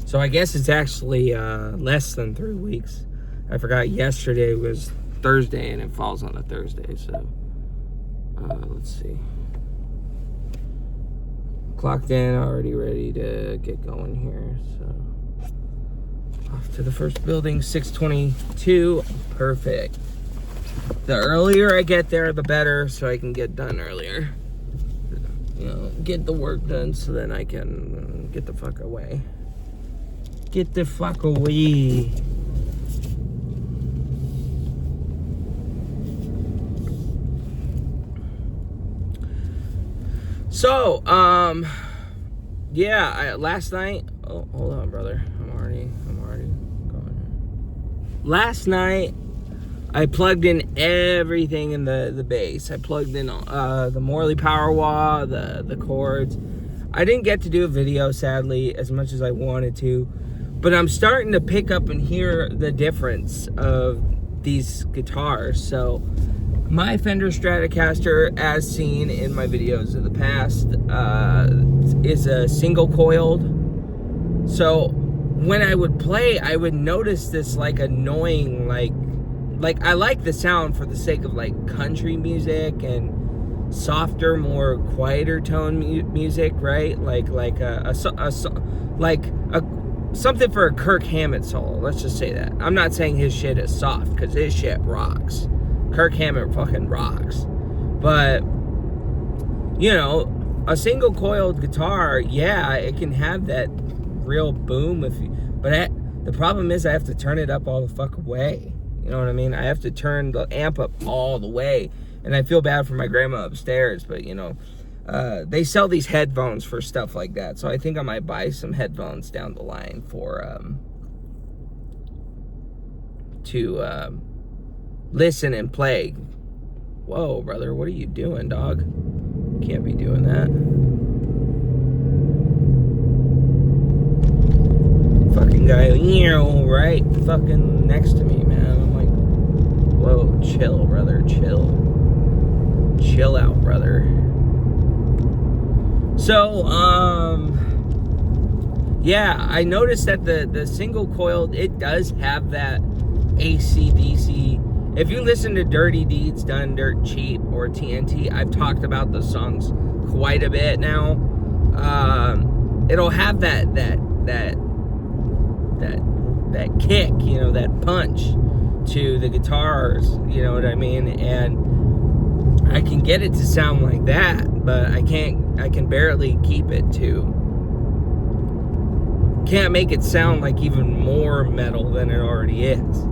So I guess it's actually less than 3 weeks. I forgot yesterday was Thursday and it falls on a Thursday, so let's see. Clocked in, already ready to get going here. So off to the first building, 6:22. Perfect. The earlier I get there, the better, so I can get done earlier. You know, get the work done so then I can get the fuck away. Get the fuck away. So, yeah, last night, oh, hold on, brother. I'm already going. Last night, I plugged in everything in the bass. I plugged in the Morley Power Wah, the chords. I didn't get to do a video, sadly, as much as I wanted to, but I'm starting to pick up and hear the difference of these guitars. So, my Fender Stratocaster, as seen in my videos of the past, is a single coiled. So when I would play, I would notice this like annoying, like I like the sound for the sake of like country music and softer, more quieter tone music, right? Like something for a Kirk Hammett solo. Let's just say that. I'm not saying his shit is soft, because his shit rocks. Kirk Hammett fucking rocks. But, you know, a single coiled guitar, yeah, it can have that real boom. But the problem is I have to turn it up all the fuck way. You know what I mean? I have to turn the amp up all the way. And I feel bad for my grandma upstairs, but, you know, they sell these headphones for stuff like that. So I think I might buy some headphones down the line for, listen and play. Whoa, brother, what are you doing, dog? Can't be doing that. Fucking guy, right fucking next to me, man. I'm like, whoa, chill, brother, chill. Chill out, brother. So, yeah, I noticed that the single coiled, it does have that AC/DC. If you listen to Dirty Deeds Done Dirt Cheap or TNT, I've talked about those songs quite a bit now. It'll have that kick, you know, that punch to the guitars, you know what I mean? And I can get it to sound like that, but I can barely keep it to. Can't make it sound like even more metal than it already is.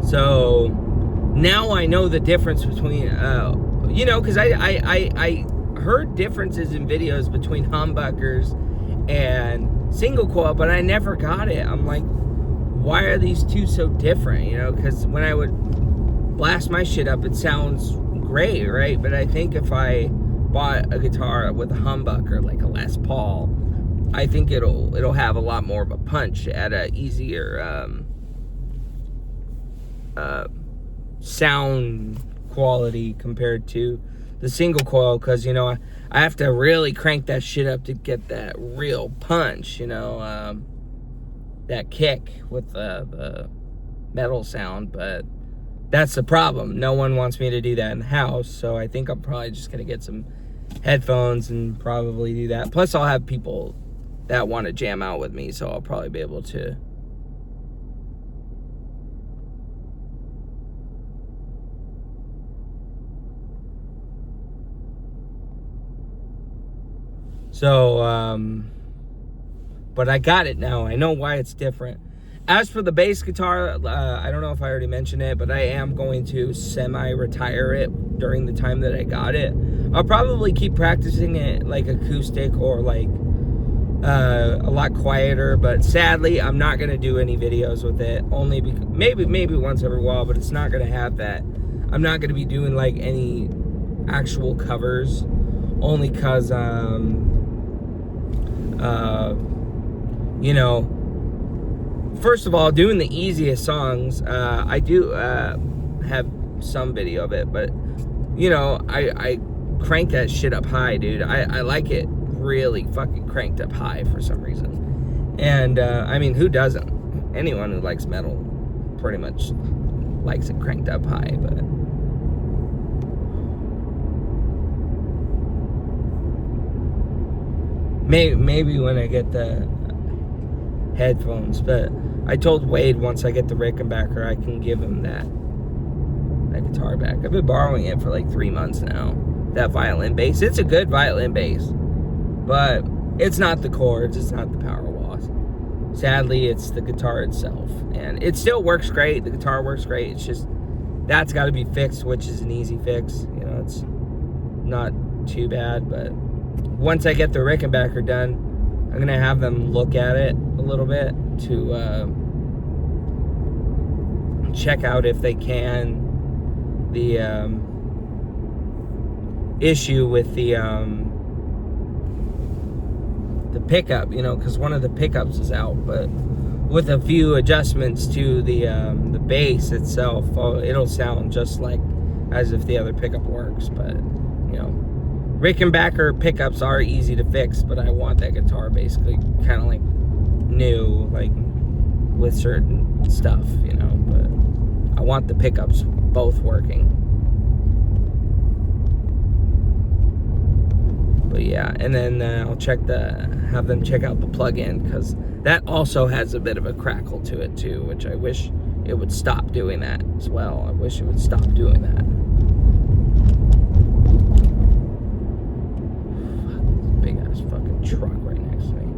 So now I know the difference between, you know, because I heard differences in videos between humbuckers and single coil, but I never got it. I'm like, why are these two so different? You know, because when I would blast my shit up, it sounds great, right? But I think if I bought a guitar with a humbucker, like a Les Paul, I think it'll have a lot more of a punch at a easier sound quality compared to the single coil, because, you know, I have to really crank that shit up to get that real punch, you know, that kick with the metal sound. But that's the problem. No one wants me to do that in the house, so I think I'm probably just gonna get some headphones and probably do that. Plus I'll have people that want to jam out with me, so I'll probably be able to. So, but I got it now. I know why it's different. As for the bass guitar, I don't know if I already mentioned it, but I am going to semi-retire it during the time that I got it. I'll probably keep practicing it like acoustic or like a lot quieter, but sadly, I'm not going to do any videos with it. Only because maybe once every while, but it's not going to have that. I'm not going to be doing like any actual covers, only because you know, first of all, doing the easiest songs, I do have some video of it, but, you know, I crank that shit up high, dude. I like it really fucking cranked up high for some reason. And I mean, who doesn't? Anyone who likes metal pretty much likes it cranked up high, but maybe when I get the headphones. But I told Wade once I get the Rickenbacker, I can give him that guitar back. I've been borrowing it for like 3 months now. That violin bass. It's a good violin bass, but it's not the chords, it's not the power walls. Sadly, it's the guitar itself. And it still works great. The guitar works great. It's just, that's got to be fixed, which is an easy fix. You know, it's not too bad. But once I get the Rickenbacker done, I'm going to have them look at it a little bit to check out if they can. The issue with the pickup, you know, because one of the pickups is out, but with a few adjustments to the bass itself, it'll sound just like as if the other pickup works. But you know, Rickenbacker pickups are easy to fix, but I want that guitar basically kind of like new, like with certain stuff, you know. But I want the pickups both working. But yeah, and then I'll have them check out the plug-in, because that also has a bit of a crackle to it too, which I wish it would stop doing that as well. I wish it would stop doing that. Fuck, big ass fucking truck right next to me.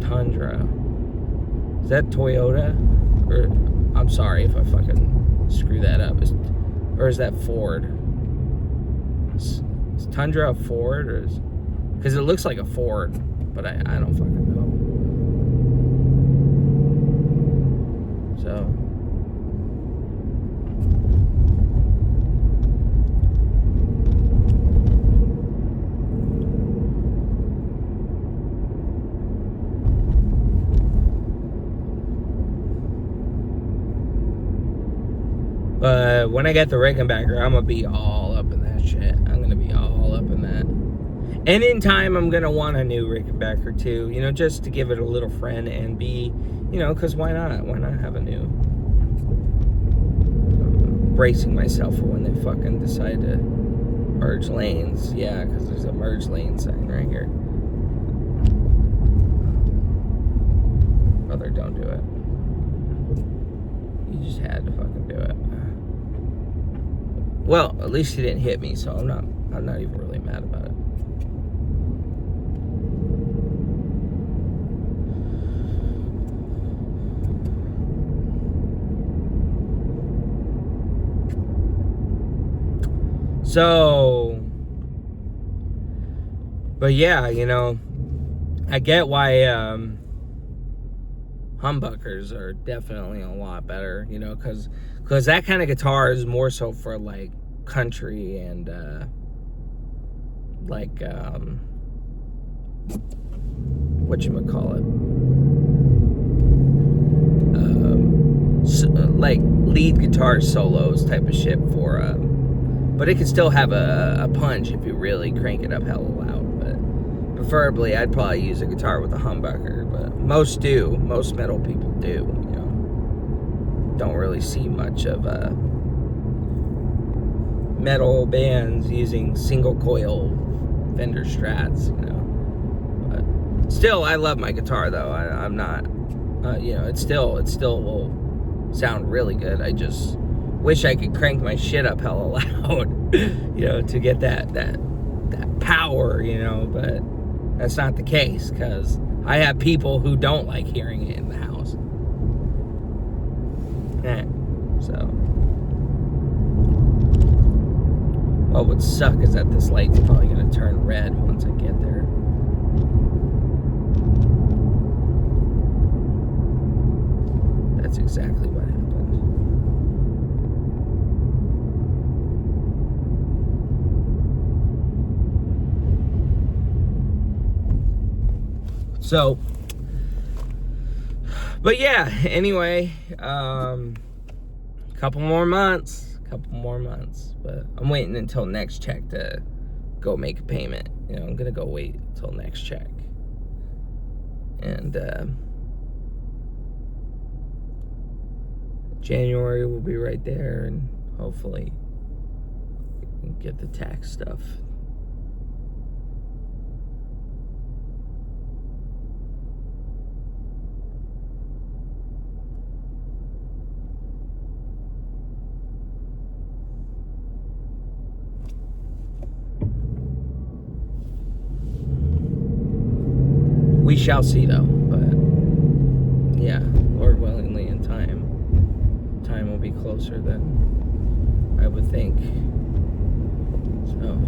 Tundra. Is that Toyota? Or I'm sorry if I fucking screw that up. Or is that Ford? Is Tundra a Ford, or is, because it looks like a Ford, but I don't fucking know. So but when I get the Rickenbacker, I'm gonna be all up in that shit. I'm gonna be all up in that. And in time, I'm gonna want a new Rickenbacker too, you know, just to give it a little friend and be, you know, because why not? Why not have a new? Bracing myself for when they fucking decide to merge lanes. Yeah, because there's a merge lane sign right here. Brother, don't do it. You just had to fucking do it. Well, at least he didn't hit me, so I'm not even really mad about it. So, but yeah, you know, I get why humbuckers are definitely a lot better, you know, because that kind of guitar is more so for like country and like whatchamacallit, like lead guitar solos type of shit for but it can still have a punch if you really crank it up hella loud. But preferably I'd probably use a guitar with a humbucker, but most metal people do, you know. Don't really see much of metal bands using single coil Fender Strats, you know. But still, I love my guitar though. I'm not, you know, it still will sound really good. I just wish I could crank my shit up hella loud, you know, to get that power, you know. But that's not the case, because I have people who don't like hearing it in the house. So what would suck is that this light's probably gonna turn red once I get there. That's exactly what happened. So, but yeah, anyway, couple more months, but I'm waiting until next check to go make a payment I'm gonna go wait till next check. And January will be right there, and hopefully get the tax stuff. We shall see, though. But yeah, Lord willingly, in time will be closer than I would think. So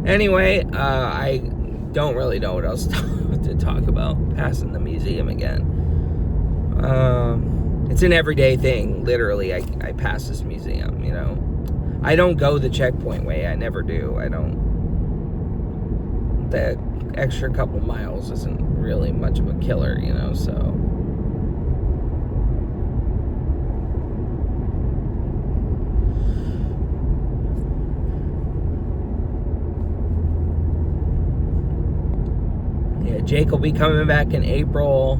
anyway, I don't really know what else to talk about. Passing the museum again. It's an everyday thing. Literally, I pass this museum, I don't go the checkpoint way. I never do. I don't. The extra couple miles isn't really much of a killer, so. Jake will be coming back in April,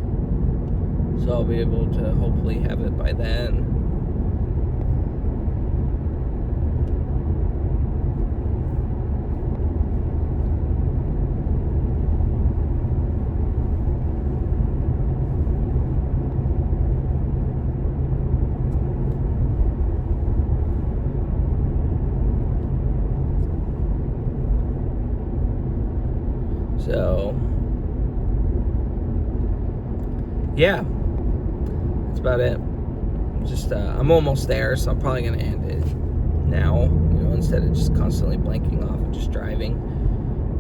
so I'll be able to hopefully have it by then. So yeah, that's about it. Just I'm almost there, so I'm probably gonna end it now, instead of just constantly blanking off and just driving.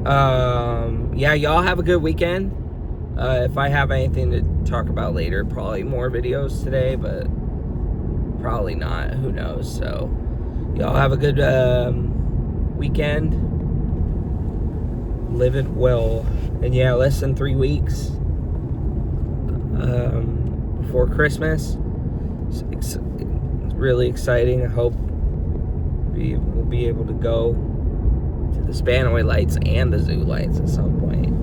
Yeah, y'all have a good weekend. If I have anything to talk about later, probably more videos today, but probably not. Who knows? So y'all have a good weekend. Live it well. And yeah, less than 3 weeks before Christmas. It's really exciting. I hope we'll be able to go to the Spanaway lights and the zoo lights at some point.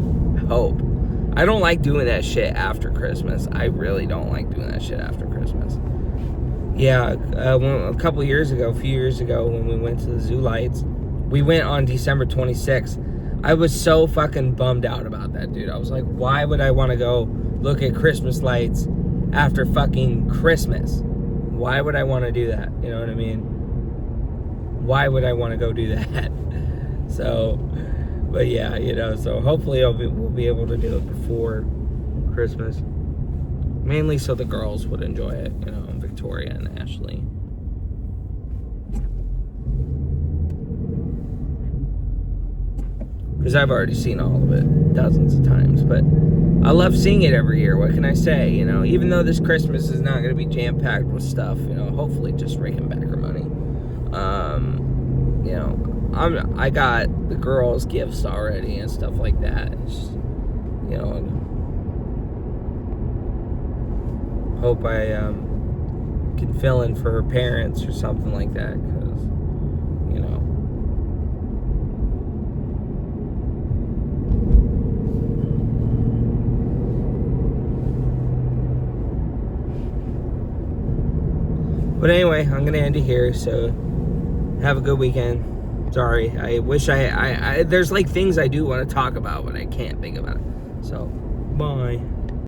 I hope. I don't like doing that shit after Christmas. I really don't like doing that shit after Christmas. Yeah, a few years ago, when we went to the zoo lights, we went on December 26th. I was so fucking bummed out about that, dude. I was like, why would I want to go look at Christmas lights after fucking Christmas? Why would I want to do that? You know what I mean? Why would I want to go do that? So, but yeah, so hopefully we'll be able to do it before Christmas. Mainly so the girls would enjoy it, Victoria and Ashley. Because I've already seen all of it dozens of times. But I love seeing it every year. What can I say? Even though this Christmas is not going to be jam-packed with stuff, hopefully just raking back her money. I got the girls' gifts already and stuff like that. It's just, hope I can fill in for her parents or something like that. Because, But anyway, I'm going to end it here, so have a good weekend. Sorry, I wish I there's like things I do want to talk about, but I can't think about it. So, bye.